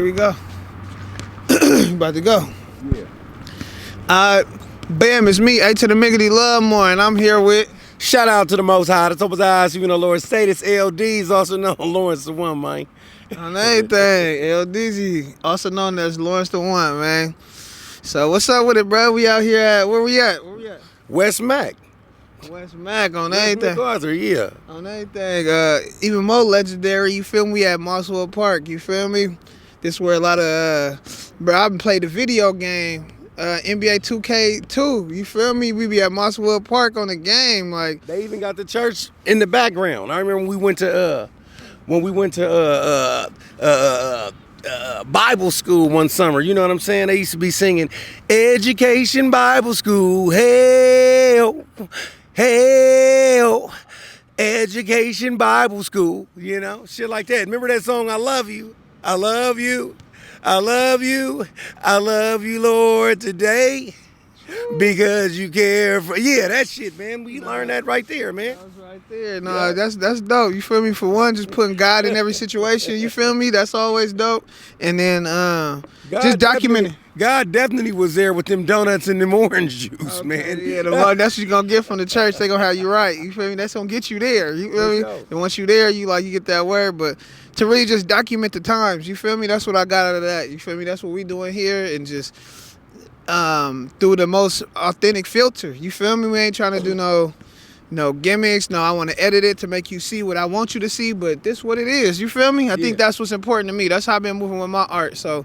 Here we go. About to go. Yeah. Bam, it's me, A to the Miggity Love More, and I'm here with... Shout out to the Most High, the top of the eyes, even though Lord State is L-Deez, also known as Lawrence the One, man. On everything, L-Deez, also known as Lawrence the One, man. So what's up with it, bro? We out here at... Where we at? West Mac. West Mac on West everything. MacArthur, yeah. On everything. Even more legendary, you feel me? We at Mosswood Park, you feel me? This where a lot of... bro, I've been playing the video game. NBA 2K2, you feel me? We be at Mosswood Park on the game, like They even got the church in the background. I remember when we went to Bible school one summer. You know what I'm saying? They used to be singing Education Bible School. Hail, hail, Education Bible School. You know, shit like that. Remember that song? I love you. I love you. I love you. I love you, Lord, today because you care for... Yeah, that shit, man. We learned that right there, man. that was right there. No, that's dope. You feel me? For one, just putting God in every situation. You feel me? That's always dope. And then just documenting. God definitely was there with them donuts and them orange juice, man. Yeah, that's what you're gonna get from the church. They gonna have you right. You feel me? That's gonna get you there. You feel me? Sure. And once you there, you get that word. But to really just document the times, you feel me? That's what I got out of that. You feel me? That's what we doing here, and just through the most authentic filter. You feel me? We ain't trying to do no gimmicks. No, I want to edit it to make you see what I want you to see. But this what it is. You feel me? I think that's what's important to me. That's how I've been moving with my art. So.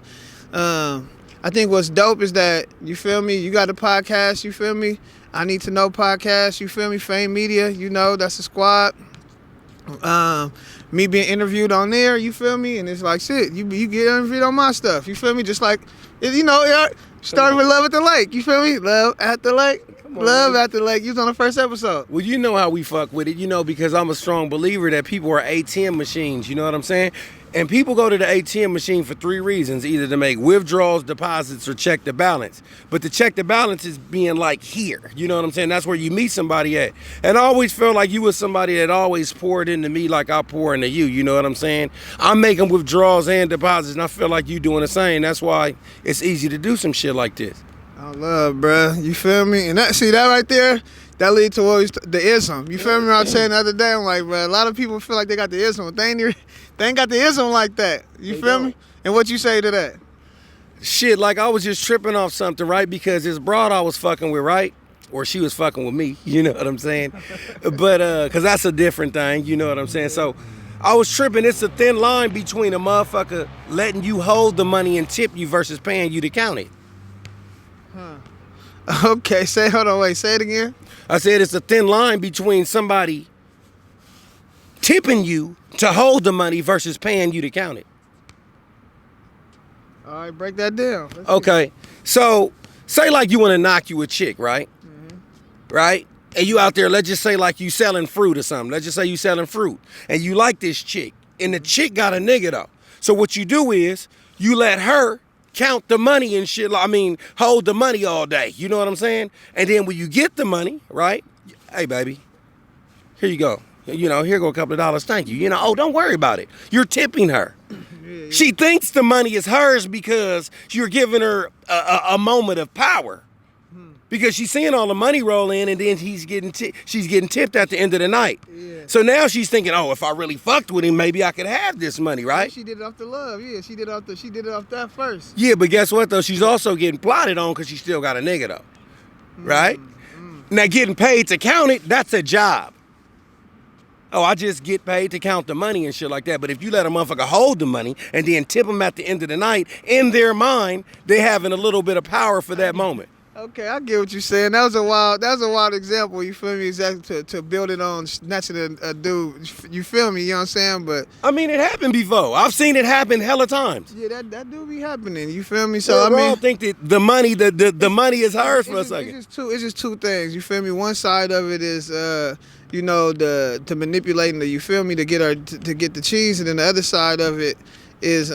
I think what's dope is that, you feel me, you got a podcast, you feel me, I Need to Know podcast, you feel me, Fame Media, you know, that's a squad. Me being interviewed on there, you feel me, and it's like, shit, you get interviewed on my stuff, you feel me, just like, you know, it started with Love at the Lake, you feel me, Love at the Lake. Love at the Lake. You was on the first episode. Well, you know how we fuck with it, you know, because I'm a strong believer that people are ATM machines, you know what I'm saying? And people go to the ATM machine for three reasons, either to make withdrawals, deposits, or check the balance. But to check the balance is being like here, you know what I'm saying? That's where you meet somebody at. And I always felt like you was somebody that always poured into me like I pour into you, you know what I'm saying? I'm making withdrawals and deposits, and I feel like you doing the same. That's why it's easy to do some shit like this. I love, bruh. You feel me? And that right there, that lead to the ism. You feel me? I was saying the other day, I'm like, bruh, a lot of people feel like they got the ism. They ain't got the ism like that. You feel me? And what you say to that? Shit, like I was just tripping off something, right? Because this broad I was fucking with, right? Or she was fucking with me, you know what I'm saying? But, cause that's a different thing, you know what I'm saying? So I was tripping. It's a thin line between a motherfucker letting you hold the money and tip you versus paying you to count it. Okay, say it again. I said it's a thin line between somebody tipping you to hold the money versus paying you to count it. All right, break that down. Okay, so say like you want to knock you a chick, right? Mm-hmm. Right? And you out there, let's just say like you selling fruit or something. Let's just say you selling fruit and you like this chick and the chick got a nigga though. So what you do is you let her count the money and shit. I mean, hold the money all day. You know what I'm saying? And then when you get the money, right? Hey, baby, here you go. You know, here go a couple of dollars. Thank you. You know, oh, don't worry about it. You're tipping her. Yeah. She thinks the money is hers because you're giving her a moment of power. Because she's seeing all the money roll in, and then she's getting tipped at the end of the night. Yeah. So now she's thinking, oh, if I really fucked with him, maybe I could have this money, right? She did it off the love. Yeah, she did it off that first. Yeah, but guess what though? She's also getting plotted on because she still got a nigga though, right? Now getting paid to count it, that's a job. Oh, I just get paid to count the money and shit like that. But if you let a motherfucker hold the money and then tip them at the end of the night, in their mind, they having a little bit of power for that moment. Okay, I get what you're saying. That was a wild example. You feel me? Exactly to build it on snatching a dude. You feel me? You know what I'm saying? But I mean, it happened before. I've seen it happen hella times. Yeah, that do be happening. You feel me? So well, I mean, I think that the money is hers for a second. It's just two things. You feel me? One side of it is you know, to manipulating the, you feel me, to get her to get the cheese, and then the other side of it is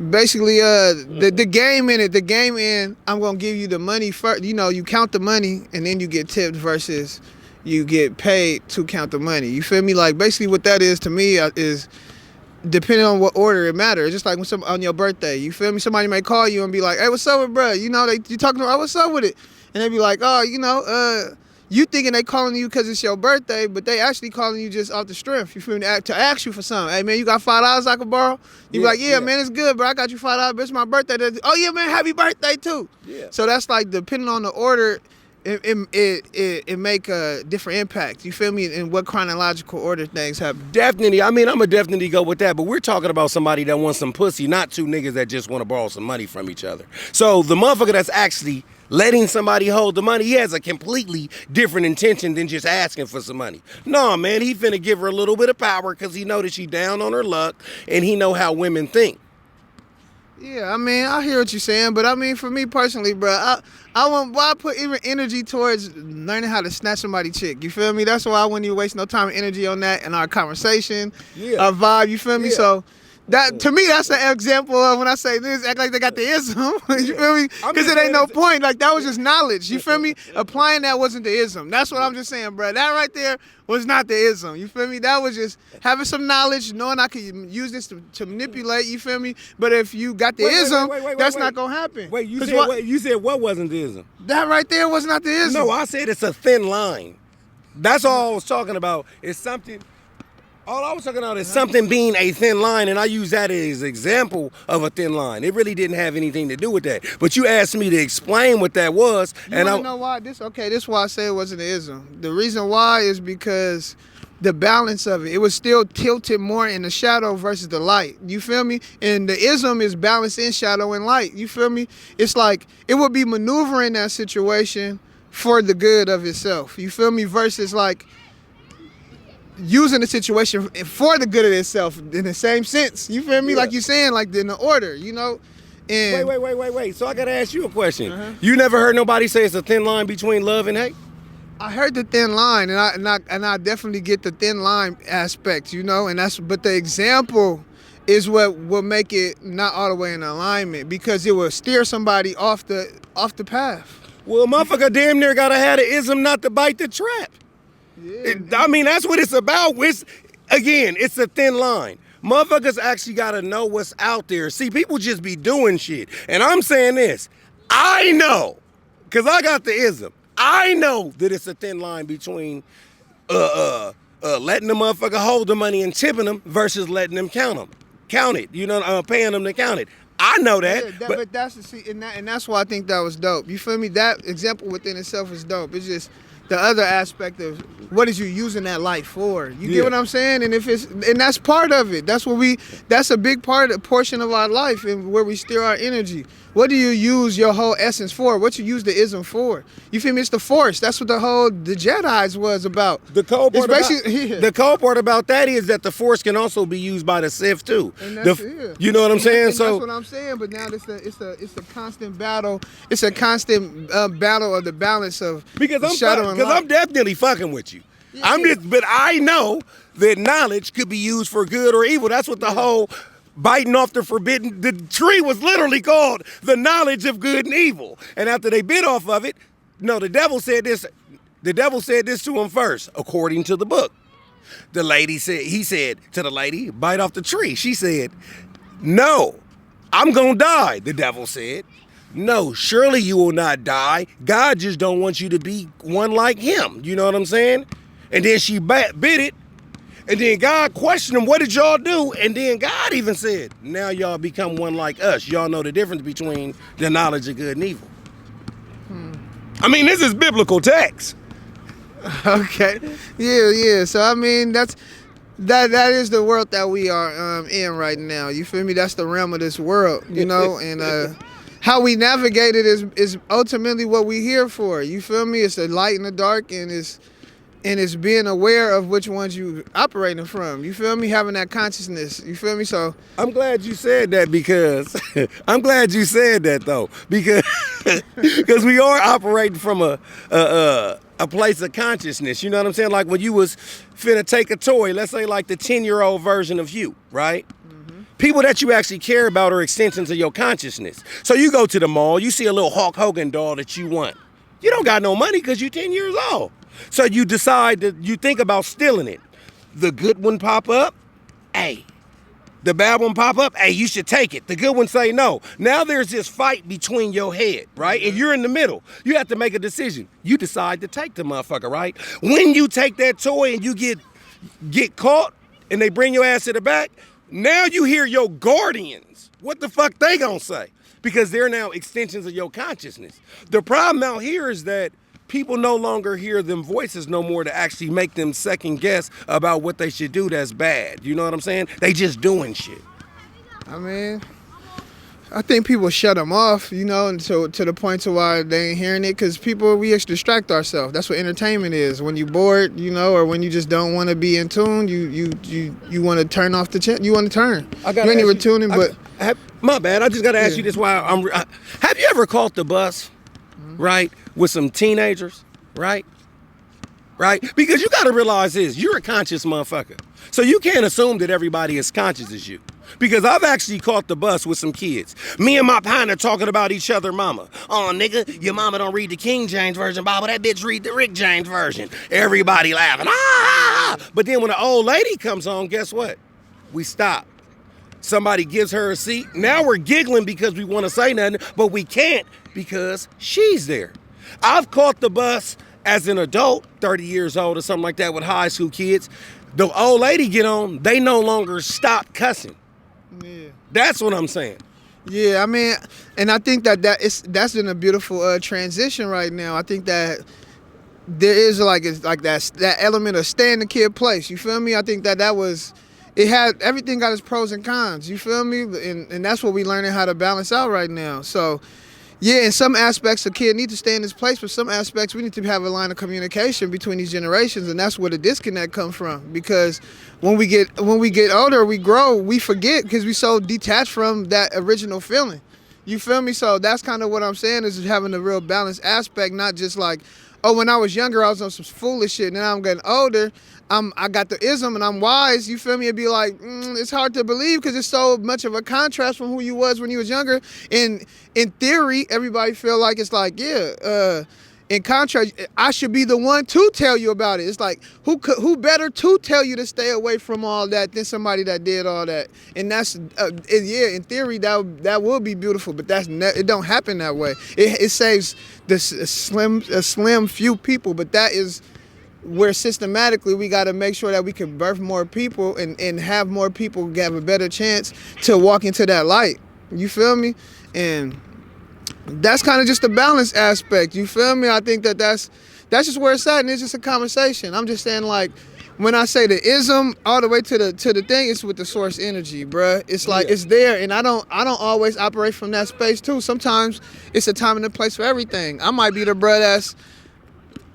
basically the game in it. The game in, I'm gonna give you the money first. You know, you count the money and then you get tipped versus you get paid to count the money. You feel me? Like basically what that is to me is depending on what order it matters. Just like when on your birthday, you feel me? Somebody may call you and be like, "Hey, what's up with bruh?" You know, you talking to, "Oh, what's up with it?" And they be like, "Oh, you know, you thinking they calling you because it's your birthday, but they actually calling you just off the strength. You feel me? To ask you for something. Hey man, you got $5 I could borrow? You be like, yeah man, it's good, bro. I got you $5. But it's my birthday. Oh yeah man, happy birthday too. Yeah. So that's like depending on the order. It make a different impact. You feel me? In what chronological order things happen. Definitely. I mean, I'm going to definitely go with that. But we're talking about somebody that wants some pussy, not two niggas that just want to borrow some money from each other. So the motherfucker that's actually letting somebody hold the money, he has a completely different intention than just asking for some money. No, man, he finna give her a little bit of power because he know that she down on her luck and he know how women think. Yeah, I mean, I hear what you're saying, but I mean, for me personally, bro, I put even energy towards learning how to snatch somebody's chick. You feel me? That's why I wouldn't even waste no time and energy on that in our conversation, our vibe. You feel me? So that to me, that's an example of when I say this, act like they got the ism. You feel me? Because it ain't no point. Like that was just knowledge. You feel me? Applying that wasn't the ism. That's what I'm just saying, bro. That right there was not the ism. You feel me? That was just having some knowledge, knowing I could use this to manipulate. You feel me? But if you got the ism, that's not gonna happen. Wait, you said what wasn't the ism? That right there was not the ism. No, I said it's a thin line. That's all I was talking about. It's something. All I was talking about is something being a thin line, and I use that as an example of a thin line. It really didn't have anything to do with that. But you asked me to explain what that was, and I know why this. Okay, this is why I say it wasn't an ism. The reason why is because the balance of it was still tilted more in the shadow versus the light. You feel me? And the ism is balance in shadow and light. You feel me? It's like it would be maneuvering that situation for the good of itself. You feel me? Versus like using the situation for the good of itself in the same sense. You feel me? Yeah. Like you're saying, like in the order, you know? And wait. So I gotta ask you a question. You never heard nobody say it's a thin line between love and hate? I heard the thin line, and I definitely get the thin line aspect, you know, but the example is what will make it not all the way in alignment because it will steer somebody off the path. Well, motherfucker damn near gotta have the ism not to bite the trap. Yeah. I mean, that's what it's about. It's a thin line. Motherfuckers actually gotta know what's out there. See, people just be doing shit. And I'm saying this, I know, because I got the ism. I know that it's a thin line between letting the motherfucker hold the money and tipping them versus letting them count it. You know, paying them to count it. I know that. Yeah, but that's and that's why I think that was dope. You feel me? That example within itself is dope. It's just the other aspect of what is you using that light for? You get what I'm saying? And and that's part of it. That's a big portion of our life and where we steer our energy. What do you use your whole essence for? What you use the ism for? You feel me? It's the force. That's what the Jedi's was about. The cold part about that is that the force can also be used by the Sith too. And you know what I'm saying? That's what I'm saying. But now it's a constant battle. It's a constant battle of the balance of shadow and light. Because I'm definitely fucking with you. Yeah. But I know that knowledge could be used for good or evil. That's what the whole biting off the tree was literally called the knowledge of good and evil. And after they bit off of it, the devil said this to him first, according to the book. He said to the lady, bite off the tree. She said, no, I'm gonna die, the devil said. No, surely you will not die. God just don't want you to be one like him. You know what I'm saying? And then she bit it. And then God questioned them, what did y'all do? And then God even said, now y'all become one like us. Y'all know the difference between the knowledge of good and evil. I mean, this is biblical text. Okay. Yeah. So, I mean, that is the world that we are in right now. You feel me? That's the realm of this world, you know? And how we navigate it is ultimately what we're here for. You feel me? It's the light and the dark, and it's being aware of which ones you operating from. You feel me? Having that consciousness. You feel me? So I'm glad you said that because because we are operating from a place of consciousness. You know what I'm saying? Like when you was finna take a toy, let's say like the 10-year-old version of you, right? People that you actually care about are extensions of your consciousness. So you go to the mall, you see a little Hulk Hogan doll that you want. You don't got no money because you're 10 years old. So you decide that you think about stealing it. The good one pop up. Hey, The bad one pop up, hey, you should take it. The good one say no. Now there's this fight between your head, right? And you're in the middle. You have to make a decision. You decide to take the motherfucker, right? When you take that toy and you get caught and they bring your ass to the back, now you hear your guardians. What the fuck they gonna say? Because they're now extensions of your consciousness. The problem out here is that people no longer hear them voices no more to actually make them second guess about what they should do that's bad. You know what I'm saying? They just doing shit. I mean, I think people shut them off, you know, and to the point to why they ain't hearing it, because we just distract ourselves. That's what entertainment is. When you bored, you know, or when you just don't want to be in tune, you want to turn off the channel. You want to turn. You ain't even tuning, but my bad. I just got to ask you this while have you ever caught the bus, right, with some teenagers, right? Because you got to realize this, you're a conscious motherfucker. So you can't assume that everybody is conscious as you. Because I've actually caught the bus with some kids. Me and my partner talking about each other mama. Oh, nigga, your mama don't read the King James Version Bible. That bitch read the Rick James Version. Everybody laughing. Ah! But then when the old lady comes on, guess what? We stop. Somebody gives her a seat. Now we're giggling because we want to say nothing, but we can't because she's there. I've caught the bus as an adult, 30 years old or something like that, with high school kids. The old lady get on, they no longer stop cussing. Yeah. That's what I'm saying. Yeah, I mean, and I think that's in a beautiful transition right now. I think that there is like that element of stay in the kid place. You feel me? I think that was, it had, everything got its pros and cons. You feel me? And that's what we learning how to balance out right now. So, yeah, in some aspects, a kid needs to stay in his place, but some aspects, we need to have a line of communication between these generations, and that's where the disconnect comes from. Because when we get older, we grow, we forget because we so detached from that original feeling. You feel me? So that's kind of what I'm saying, is having a real balanced aspect, not just like, oh, when I was younger, I was on some foolish shit, and now I'm getting older, I got the ism and I'm wise. You feel me? It'd be like, it's hard to believe because it's so much of a contrast from who you was when you was younger. In theory, everybody feel like it's like, yeah, in contrast, I should be the one to tell you about it. It's like, who better to tell you to stay away from all that than somebody that did all that? And that's, yeah, in theory, that will be beautiful, but it don't happen that way. It saves a slim few people, but that is where systematically we got to make sure that we can birth more people and have more people have a better chance to walk into that light. You feel me? And that's kind of just the balance aspect. You feel me? I think that's just where it's at, and it's just a conversation. I'm just saying, like, when I say the ism all the way to the thing, it's with the source energy, bruh. It's like, it's there, and I don't always operate from that space too. Sometimes it's a time and a place for everything. I might be the bruh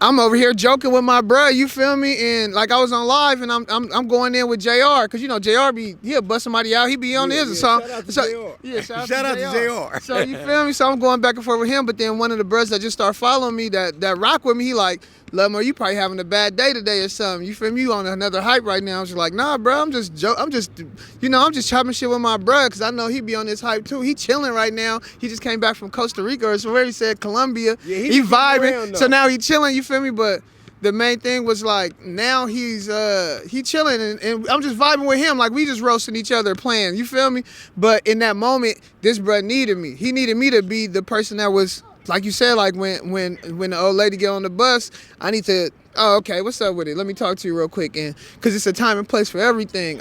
I'm over here joking with my bruh, you feel me? And like I was on Live, and I'm going in with JR, cause you know JR he'll bust somebody out, he be on this. So shout out to JR. Yeah, shout out to JR. So you feel me? So I'm going back and forth with him, but then one of the brothers that just started following me, that rock with me, he like, Lemo, you probably having a bad day today or something. You feel me? You on another hype right now. I was just like, nah, bro, I'm just chopping shit with my bruh, because I know he be on this hype too. He chilling right now. He just came back from Costa Rica or somewhere. He said Colombia. Yeah, he vibing. So now he chilling, you feel me? But the main thing was like, now he chilling, and I'm just vibing with him. Like, we just roasting each other, playing. You feel me? But in that moment, this bruh needed me. He needed me to be the person that was, like you said, like when the old lady get on the bus, I need to, oh, okay, what's up with it? Let me talk to you real quick. And because it's a time and place for everything.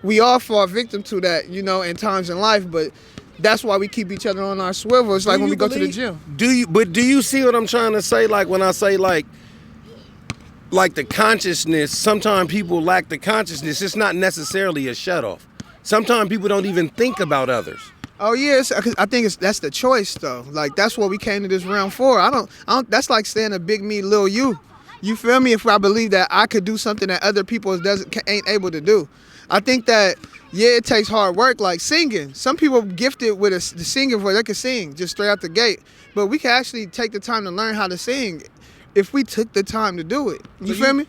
We all fall victim to that, you know, in times in life, but that's why we keep each other on our swivel. It's like when we go to the gym. Do you see what I'm trying to say? Like when I say like the consciousness, sometimes people lack the consciousness. It's not necessarily a shutoff. Sometimes people don't even think about others. Oh yes, I think that's the choice though. Like that's what we came to this realm for. I don't. That's like saying a big me, little you. You feel me? If I believe that I could do something that other people ain't able to do, I think that it takes hard work. Like singing, some people gifted with the singing voice, they can sing just straight out the gate. But we can actually take the time to learn how to sing if we took the time to do it. You feel me?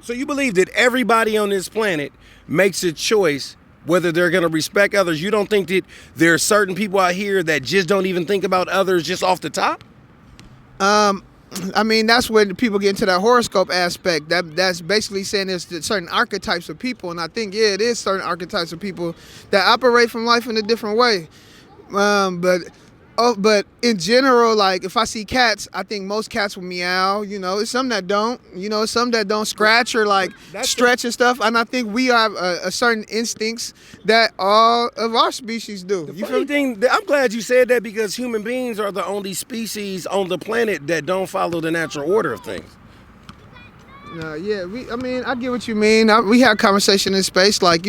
So you believe that everybody on this planet makes a choice whether they're going to respect others? You don't think that there are certain people out here that just don't even think about others just off the top? I mean, that's when people get into that horoscope aspect. That's basically saying there's certain archetypes of people, and I think it is certain archetypes of people that operate from life in a different way. But in general, like if I see cats, I think most cats will meow. It's some that don't. It's some that don't scratch or like stretch and stuff. And I think we have a certain instincts that all of our species do. The funny thing, I'm glad you said that because human beings are the only species on the planet that don't follow the natural order of things. Yeah, I mean, I get what you mean. We had conversation in space, like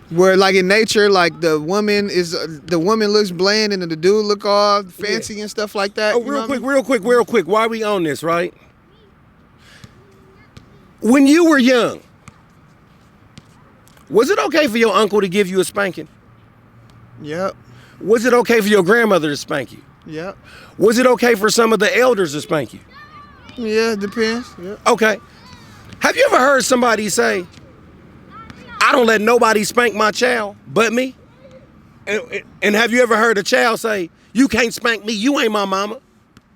where like in nature, like the woman looks bland and the dude look all fancy and stuff like that. Oh, real quick. Why we on this, right? When you were young, was it okay for your uncle to give you a spanking? Yep. Was it okay for your grandmother to spank you? Yep. Was it okay for some of the elders to spank you? Yeah, it depends. Yep. Okay. Have you ever heard somebody say, I don't let nobody spank my child but me? And have you ever heard a child say, you can't spank me, you ain't my mama?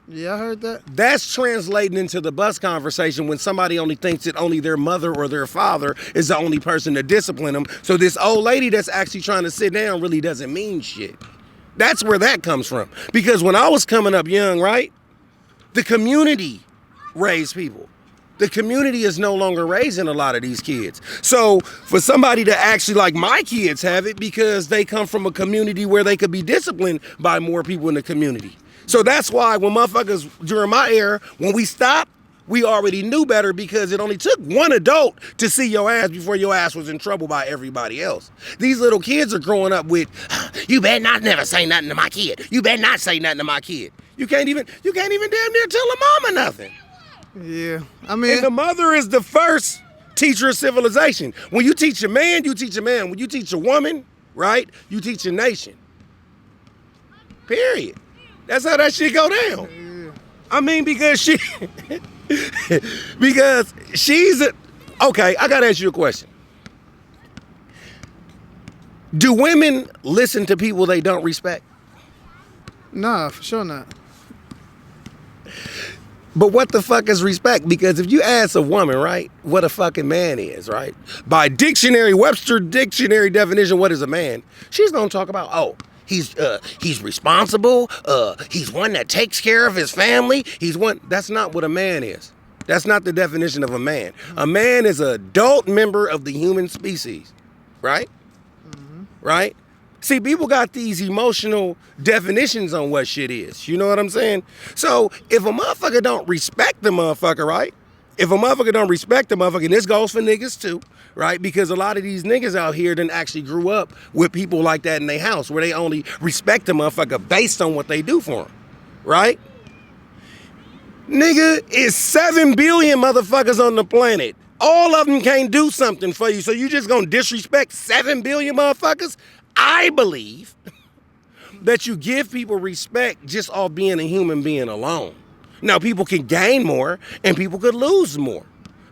Yeah, I heard that. That's translating into the bus conversation when somebody only thinks that only their mother or their father is the only person to discipline them. So this old lady that's actually trying to sit down really doesn't mean shit. That's where that comes from. Because when I was coming up young, right, the community raised people. The community is no longer raising a lot of these kids. So for somebody to actually, like my kids have it because they come from a community where they could be disciplined by more people in the community. So that's why when motherfuckers, during my era, when we stopped, we already knew better because it only took one adult to see your ass before your ass was in trouble by everybody else. These little kids are growing up with, you better not never say nothing to my kid. You better not say nothing to my kid. You can't even damn near tell a mama nothing. Yeah, I mean, and the mother is the first teacher of civilization. When you teach a man, you teach a man. When you teach a woman, right, you teach a nation. Period. That's how that shit go down. Yeah. I mean, because she's okay, I gotta ask you a question. Do women listen to people they don't respect? Nah, for sure not. But what the fuck is respect? Because if you ask a woman, right, what a fucking man is, right? By Webster dictionary definition, what is a man? She's gonna talk about, oh, he's responsible, he's one that takes care of his family, that's not what a man is. That's not the definition of a man. A man is an adult member of the human species, right? Mm-hmm. Right? See, people got these emotional definitions on what shit is. You know what I'm saying? So if a motherfucker don't respect the motherfucker, right? If a motherfucker don't respect the motherfucker, and this goes for niggas too, right? Because a lot of these niggas out here done actually grew up with people like that in their house where they only respect the motherfucker based on what they do for them, right? Nigga, it's 7 billion motherfuckers on the planet. All of them can't do something for you, so you just gonna disrespect 7 billion motherfuckers? I believe that you give people respect just off being a human being alone. Now, people can gain more and people could lose more,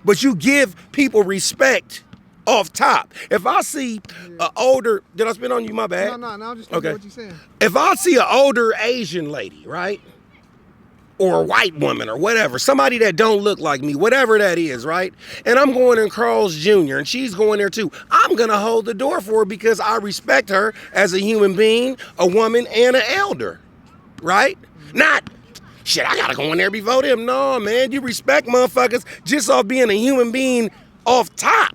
but you give people respect off top. If I see an older, did I spit on you? My bad. No, I'm just thinking what you're saying. If I see an older Asian lady, right? Or a white woman or whatever, somebody that don't look like me, whatever that is, right? And I'm going in Carl's Jr. and she's going there too. I'm gonna hold the door for her because I respect her as a human being, a woman, and an elder, right? Not, shit, I gotta go in there before them. No, man, you respect motherfuckers just off being a human being off top.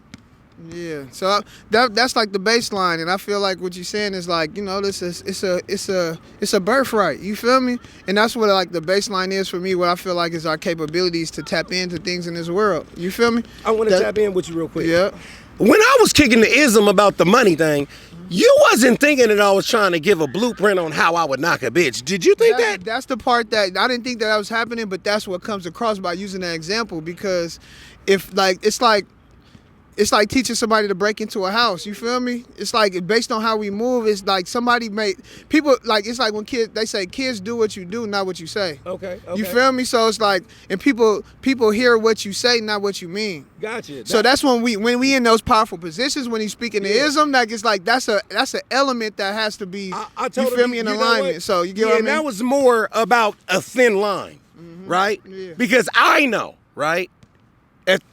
Yeah, so that's like the baseline, and I feel like what you're saying is like, it's a birthright. You feel me? And that's what like the baseline is for me. What I feel like is our capabilities to tap into things in this world. You feel me? I want to tap in with you real quick. Yeah. When I was kicking the ism about the money thing, you wasn't thinking that I was trying to give a blueprint on how I would knock a bitch. Did you think that? That's the part that I didn't think that was happening, but that's what comes across by using that example. Because if like it's like it's like teaching somebody to break into a house. You feel me? It's like based on how we move. It's like somebody made people like it's like when they say kids do what you do, not what you say. Okay. You feel me? So it's like and people hear what you say, not what you mean. Gotcha. So that's when we in those powerful positions when he's speaking the ism. Like it's like that's an element that has to be. I you feel me in alignment. So you get what I mean? That was more about a thin line, right? Yeah. Because I know, right?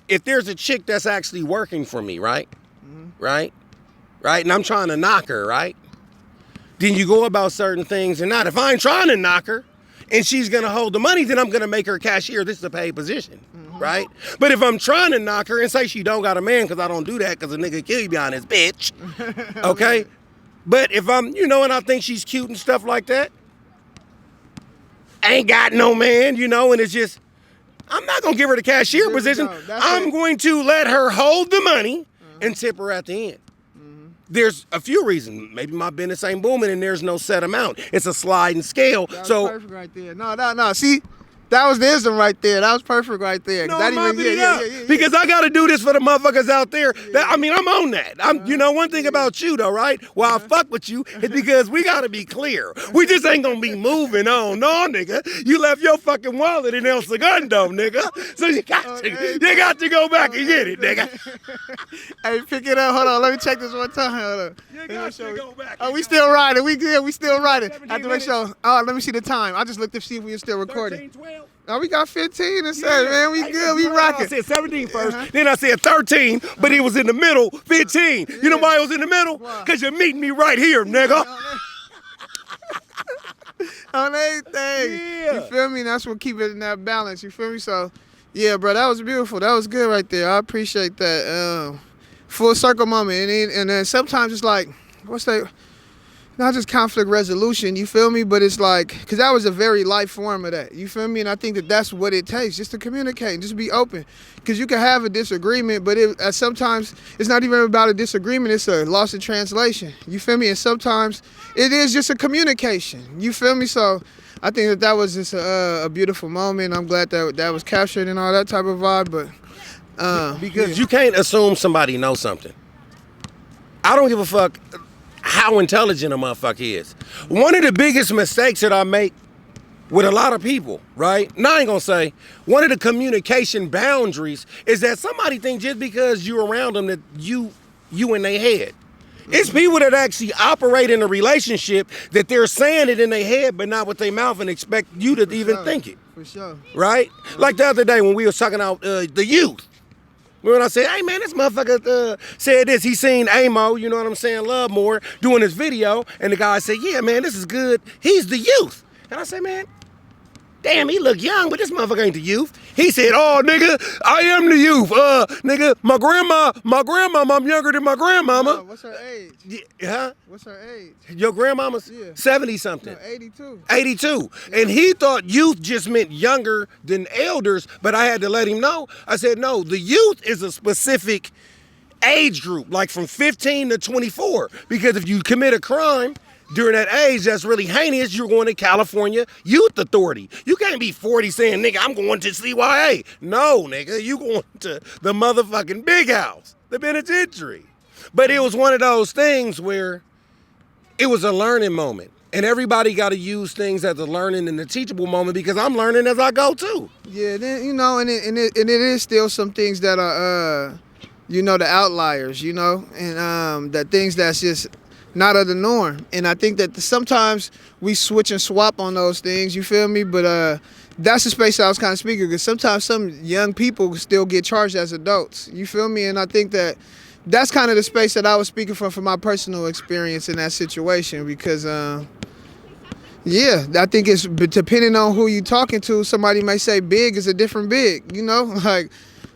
If there's a chick that's actually working for me, right? Right? And I'm trying to knock her, right? Then you go about certain things and not. If I ain't trying to knock her and she's going to hold the money, then I'm going to make her cashier. This is a paid position, right? But if I'm trying to knock her and say she don't got a man because I don't do that because a nigga kill you behind his bitch, okay? But if I'm, and I think she's cute and stuff like that, ain't got no man, and it's just, I'm not going to give her the cashier position. I'm going to let her hold the money and tip her at the end. There's a few reasons. Maybe my business ain't booming and there's no set amount. It's a sliding scale. That was perfect right there. No. See, that was the ism right there. That was perfect right there. No, because I got to do this for the motherfuckers out there. I'm on that. One thing about you though, right? Why I fuck with you is because we got to be clear. We just ain't going to be moving on. No, nigga. You left your fucking wallet in El Segundo, nigga. So you got to go back and get it, nigga. Hey, pick it up. Hold on. Let me check this one time. Hold on. You got to go back. Oh, we still riding. We good. We still riding. I have to make sure. Oh, let me see the time. I just looked to see if we were still recording. 13, 12. Oh, we got 15 and 7, man. We good. We rocking. I said 17 first. Then I said 13, but it was in the middle, 15. You know why it was in the middle? Because you're meeting me right here, nigga. On everything. Yeah. You feel me? That's what keep it in that balance. You feel me? So, yeah, bro, that was beautiful. That was good right there. I appreciate that. Full circle moment. And then sometimes it's like, what's that? Not just conflict resolution, you feel me? But it's like, because that was a very life form of that, you feel me? And I think that that's what it takes, just to communicate and just be open. Because you can have a disagreement, but sometimes it's not even about a disagreement, it's a loss of translation, you feel me? And sometimes it is just a communication, you feel me? So I think that was just a beautiful moment. I'm glad that was captured and all that type of vibe, but... because you can't assume somebody knows something. I don't give a fuck how intelligent a motherfucker is. One of the biggest mistakes that I make with a lot of people, right? Now I ain't gonna say, one of the communication boundaries is that somebody thinks just because you're around them that you in their head. It's people that actually operate in a relationship that they're saying it in their head but not with their mouth and expect you to even think it. For sure. Right? Like the other day when we was talking about the youth. When I said, hey man, this motherfucker said this, he seen Amo, you know what I'm saying, Love More, doing his video, and the guy said, yeah man, this is good, he's the youth. And I said, man, damn, he look young, but this motherfucker ain't the youth. He said, oh nigga, I am the youth. Nigga, my grandma, I'm younger than my grandmama. No, what's her age? Huh? What's her age? Your grandmama's 70 something. No, 82. 82. Yeah. And he thought youth just meant younger than elders, but I had to let him know. I said, no, the youth is a specific age group, like from 15 to 24. Because if you commit a crime during that age that's really heinous, you're going to California Youth Authority. You can't be 40 saying, nigga, I'm going to CYA. No, nigga, you going to the motherfucking big house, the penitentiary. But it was one of those things where it was a learning moment. And everybody got to use things as a learning and a teachable moment because I'm learning as I go too. Yeah, then, and it is still some things that are, the outliers, and that things that's just not of the norm. And I think that sometimes we switch and swap on those things, you feel me? But that's the space I was kind of speaking, because sometimes some young people still get charged as adults, you feel me? And I think that that's kind of the space that I was speaking from my personal experience in that situation, because I think it's depending on who you're talking to. Somebody may say big is a different big, like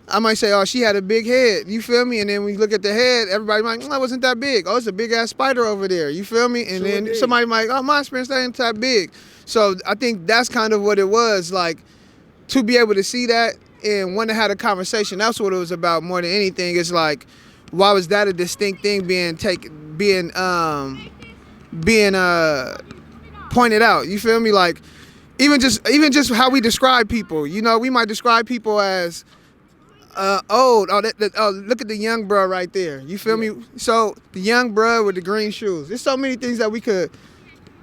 I might say, oh, she had a big head, you feel me? And then when you look at the head, everybody might, it wasn't that big. Oh, it's a big ass spider over there, you feel me? And then somebody might, oh, my experience ain't that big. So I think that's kind of what it was, like, to be able to see that and want to have a conversation. That's what it was about more than anything. It's like, why was that a distinct thing being pointed out? You feel me? Like, even just how we describe people. We might describe people as old. Oh, look at the young bro right there. You feel me? So the young bro with the green shoes. There's so many things that we could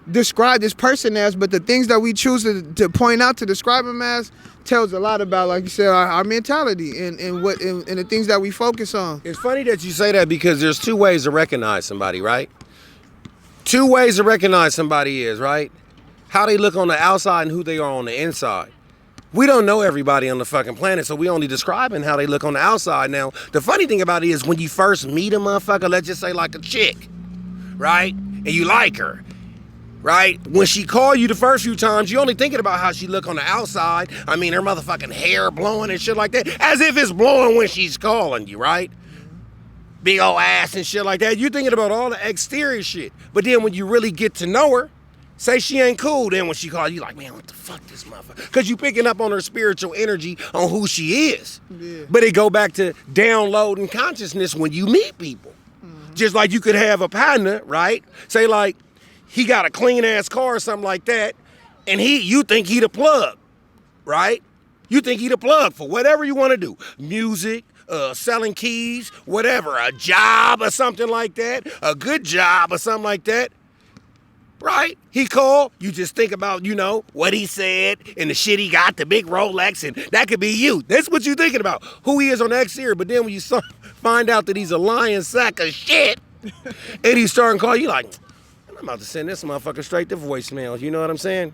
describe this person as, but the things that we choose to point out to describe him as tells a lot about, like you said, our mentality and the things that we focus on. It's funny that you say that because there's two ways to recognize somebody, right? Two ways to recognize somebody is, right? How they look on the outside and who they are on the inside. We don't know everybody on the fucking planet, so we only describing how they look on the outside. Now, the funny thing about it is when you first meet a motherfucker, let's just say like a chick, right? And you like her, right? When she call you the first few times, you only thinking about how she look on the outside. I mean, her motherfucking hair blowing and shit like that, as if it's blowing when she's calling you, right? Big old ass and shit like that. You're thinking about all the exterior shit. But then when you really get to know her, say she ain't cool, then when she call you like, man, what the fuck this motherfucker? Because you picking up on her spiritual energy on who she is. Yeah. But it go back to downloading consciousness when you meet people. Just like you could have a partner, right? Say like, he got a clean ass car or something like that, and you think he the plug, right? You think he the plug for whatever you want to do. Music, selling keys, whatever, a job or something like that, a good job or something like that. Right? He called, you just think about, you know, what he said and the shit he got, the big Rolex, and that could be you. That's what you're thinking about, who he is on the exterior. But then when you find out that he's a lying sack of shit, and he's starting to call you like, I'm about to send this motherfucker straight to voicemail. You know what I'm saying?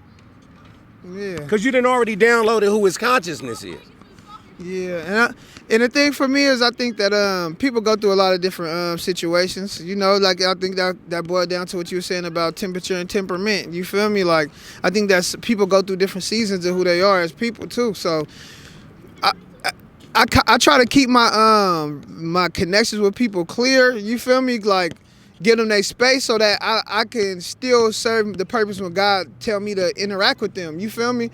Yeah. Because you done already downloaded who his consciousness is. Yeah, and the thing for me is I think that people go through a lot of different situations. You know, like I think that boiled down to what you were saying about temperature and temperament. You feel me? Like I think that's people go through different seasons of who they are as people too. So I try to keep my connections with people clear. You feel me? Like give them their space so that I can still serve the purpose when God tell me to interact with them. You feel me?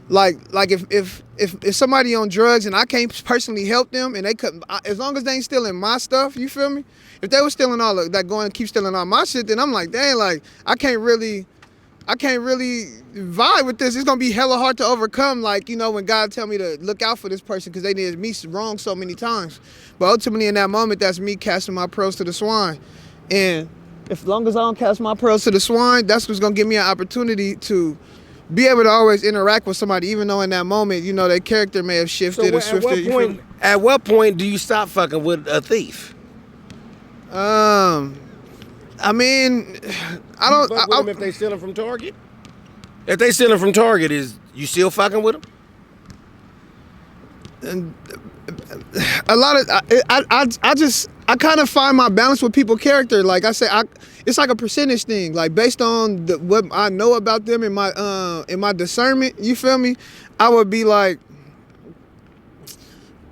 Like if somebody on drugs and I can't personally help them and they couldn't, as long as they ain't stealing my stuff, you feel me? If they were stealing all of that, going keep stealing all my shit, then I'm like, dang, like I can't really vibe with this. It's gonna be hella hard to overcome. Like, you know, when God tell me to look out for this person because they did me wrong so many times. But ultimately in that moment, that's me casting my pearls to the swine. And as long as I don't cast my pearls to the swine, that's what's gonna give me an opportunity to be able to always interact with somebody, even though in that moment, you know, their character may have shifted or swifted. At what point do you stop fucking with a thief? I mean, I don't. You fuck with them if they stealing from Target? If they stealing from Target, is you still fucking with them? A lot of I kind of find my balance with people's character. Like I say, it's like a percentage thing. Like based on what I know about them and my discernment, you feel me? I would be like,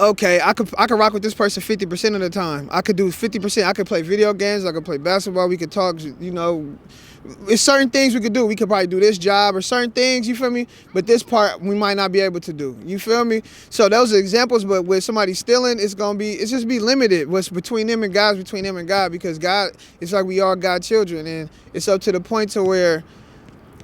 okay, I could rock with this person 50% of the time. I could do 50%. I could play video games. I could play basketball. We could talk. You know, it's certain things we could do. We could probably do this job or certain things. You feel me? But this part we might not be able to do. You feel me? So those are examples. But with somebody stealing, it's just be limited. What's between them and God, between them and God, because God, it's like we are God's children, and it's up to the point to where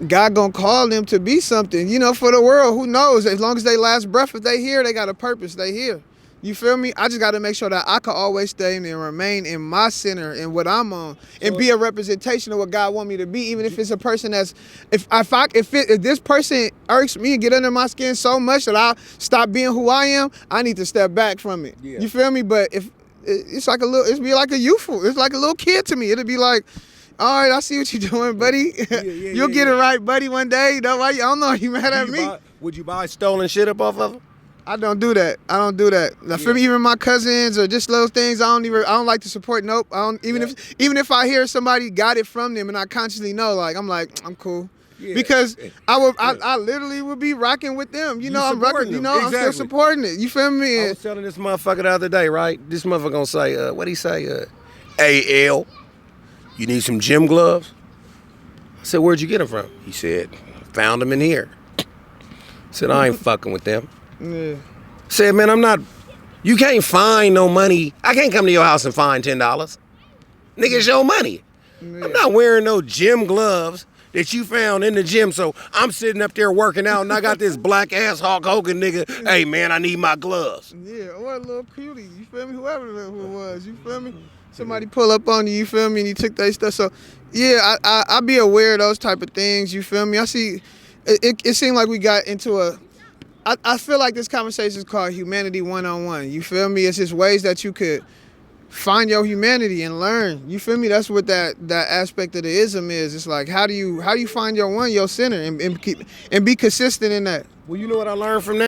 God gonna call them to be something, you know, for the world. Who knows? As long as they last breath, if they here, they got a purpose. They here. You feel me? I just got to make sure that I can always stay and remain in my center and what I'm on, and be a representation of what God want me to be. Even if it's a person that's, if this person irks me and get under my skin so much that I stop being who I am, I need to step back from it. Yeah. You feel me? But if it's like it's be like a youthful, it's like a little kid to me. It'll be like, all right, I see what you're doing, buddy. You'll get it right, buddy, one day. You know why? I don't know. You mad at me? Would you buy stolen shit up off of them? I don't do that. Now, for me, even my cousins or just little things, I don't like to support. Nope. I don't even if I hear somebody got it from them and I consciously know, like I'm cool. Yeah. Because I literally would be rocking with them. You know, I'm rocking. You know, exactly. I'm still supporting it. You feel me? I was telling this motherfucker the other day, right? This motherfucker gonna say, what'd he say? Hey, L, you need some gym gloves? I said, where'd you get them from? He said, found them in here. I said, I ain't fucking with them. Yeah. Said, man, you can't find no money. I can't come to your house and find $10. Nigga, it's your money. Yeah. I'm not wearing no gym gloves that you found in the gym. So I'm sitting up there working out and I got this black ass Hulk Hogan nigga. Hey man, I need my gloves. Yeah, or a little cutie, you feel me? Whoever it was, you feel me? Somebody pull up on you, you feel me? And you took that stuff. So yeah, I be aware of those type of things, you feel me? I see, it seemed like we got into I feel like this conversation is called humanity one-on-one, you feel me? It's just ways that you could find your humanity and learn. You feel me? That's what that aspect of the ism is. It's like how do you find your center and be consistent in that. Well, you know what I learned from that?